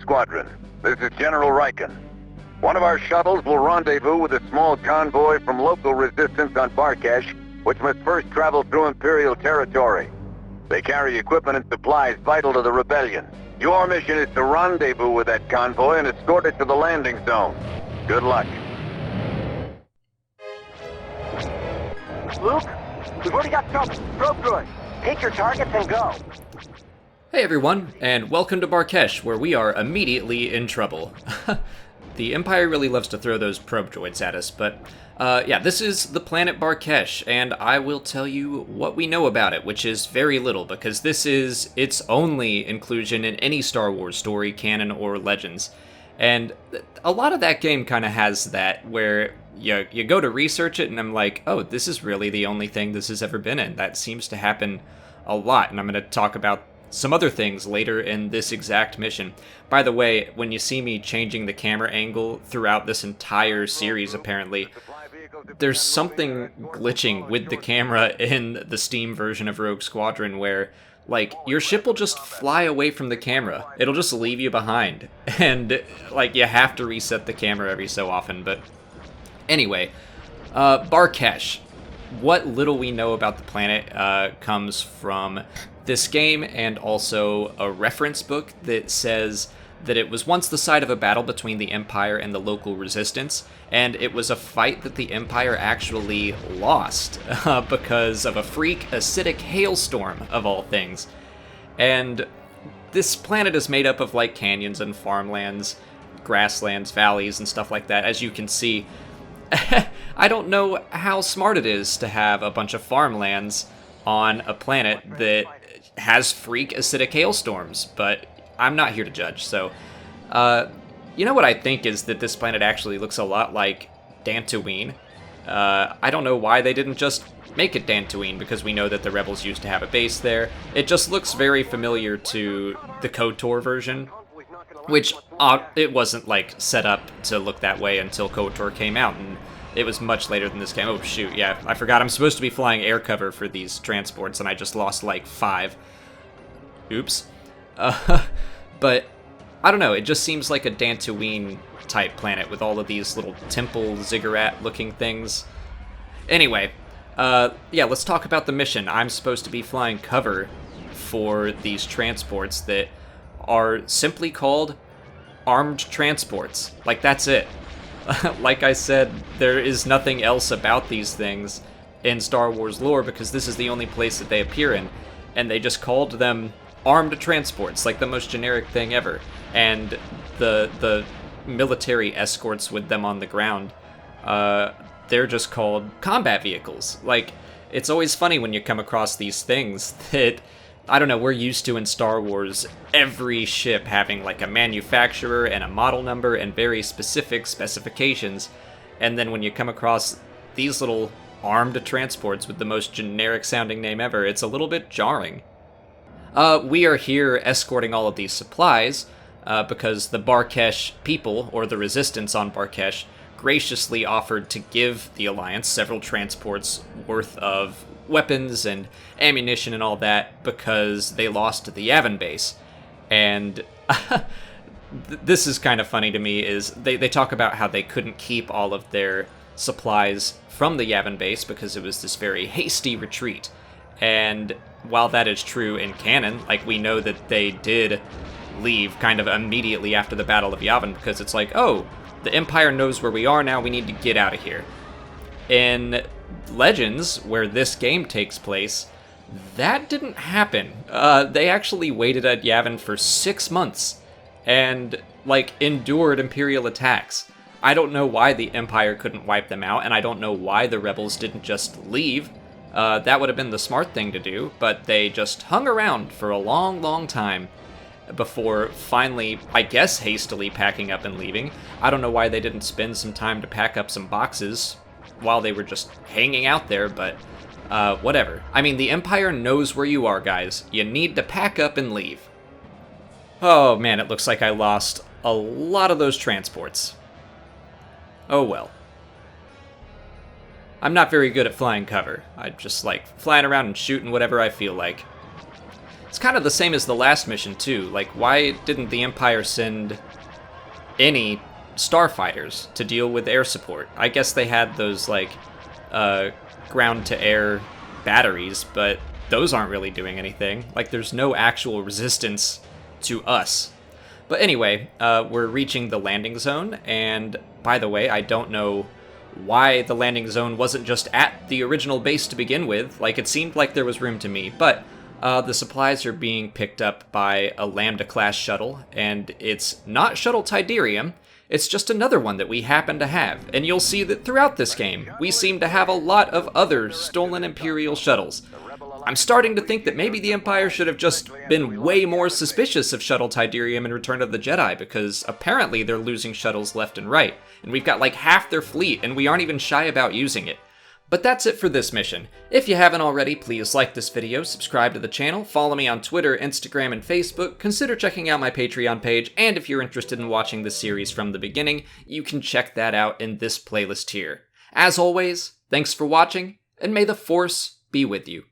Squadron. This is General Riken. One of our shuttles will rendezvous with a small convoy from local resistance on Barkhesh, which must first travel through Imperial territory. They carry equipment and supplies vital to the rebellion. Your mission is to rendezvous with that convoy and escort it to the landing zone. Good luck. Luke, we've already got trouble. Probe droid, take your targets and go. Hey everyone, and welcome to Barkhesh, where we are immediately in trouble. The Empire really loves to throw those probe droids at us, but yeah, this is the planet Barkhesh, and I will tell you what we know about it, which is very little, because this is its only inclusion in any Star Wars story, canon, or Legends. And a lot of that game kind of has that, where you go to research it, and I'm like, oh, this is really the only thing this has ever been in. That seems to happen a lot, and I'm going to talk about some other things later in this exact mission. By the way, when you see me changing the camera angle throughout this entire series, apparently, there's something glitching with the camera in the Steam version of Rogue Squadron where, like, your ship will just fly away from the camera. It'll just leave you behind. And, like, you have to reset the camera every so often. But anyway, Barkhesh. What little we know about the planet comes from this game and also a reference book that says that it was once the site of a battle between the Empire and the local resistance, and it was a fight that the Empire actually lost because of a freak acidic hailstorm, of all things. And this planet is made up of, like, canyons and farmlands, grasslands, valleys, and stuff like that, as you can see. I don't know how smart it is to have a bunch of farmlands on a planet that has freak acidic hailstorms, but I'm not here to judge. So, you know what I think is that this planet actually looks a lot like Dantooine. I don't know why they didn't just make it Dantooine, because we know that the Rebels used to have a base there. It just looks very familiar to the KOTOR version, which it wasn't, like, set up to look that way until KOTOR came out, and it was much later than this game. Oh, shoot, yeah, I forgot I'm supposed to be flying air cover for these transports, and I just lost, like, 5. Oops. But, I don't know, it just seems like a Dantooine-type planet with all of these little temple ziggurat-looking things. Anyway, yeah, let's talk about the mission. I'm supposed to be flying cover for these transports that are simply called armed transports. Like, that's it. Like I said, there is nothing else about these things in Star Wars lore, because this is the only place that they appear in, and they just called them armed transports, like the most generic thing ever. And the military escorts with them on the ground, they're just called combat vehicles. Like, it's always funny when you come across these things that, I don't know, we're used to in Star Wars every ship having, like, a manufacturer and a model number and very specific specifications, and then when you come across these little armed transports with the most generic sounding name ever, it's a little bit jarring. We are here escorting all of these supplies because the Barkhesh people, or the resistance on Barkhesh, graciously offered to give the Alliance several transports worth of weapons and ammunition and all that because they lost the Yavin base. And this is kind of funny to me, is they talk about how they couldn't keep all of their supplies from the Yavin base because it was this very hasty retreat. And while that is true in canon, like, we know that they did leave kind of immediately after the Battle of Yavin, because it's like, oh, the Empire knows where we are now, we need to get out of here. In Legends, where this game takes place, that didn't happen. They actually waited at Yavin for 6 months and, like, endured Imperial attacks. I don't know why the Empire couldn't wipe them out, and I don't know why the Rebels didn't just leave. That would have been the smart thing to do, but they just hung around for a long, long time before finally, I guess, hastily packing up and leaving. I don't know why they didn't spend some time to pack up some boxes while they were just hanging out there, but whatever. I mean, the Empire knows where you are, guys. You need to pack up and leave. Oh man, it looks like I lost a lot of those transports. Oh well. I'm not very good at flying cover. I just like flying around and shooting whatever I feel like. It's kind of the same as the last mission, too. Like, why didn't the Empire send any starfighters to deal with air support? I guess they had those, like, ground-to-air batteries, but those aren't really doing anything. Like, there's no actual resistance to us. But anyway, we're reaching the landing zone, and by the way, I don't know why the landing zone wasn't just at the original base to begin with. Like, it seemed like there was room to me, but the supplies are being picked up by a Lambda-class shuttle, and it's not Shuttle Tiderium, it's just another one that we happen to have. And you'll see that throughout this game, we seem to have a lot of other stolen Imperial shuttles. I'm starting to think that maybe the Empire should have just been way more suspicious of Shuttle Tiderium in Return of the Jedi, because apparently they're losing shuttles left and right, and we've got like half their fleet, and we aren't even shy about using it. But that's it for this mission. If you haven't already, please like this video, subscribe to the channel, follow me on Twitter, Instagram, and Facebook, consider checking out my Patreon page, and if you're interested in watching the series from the beginning, you can check that out in this playlist here. As always, thanks for watching, and may the Force be with you.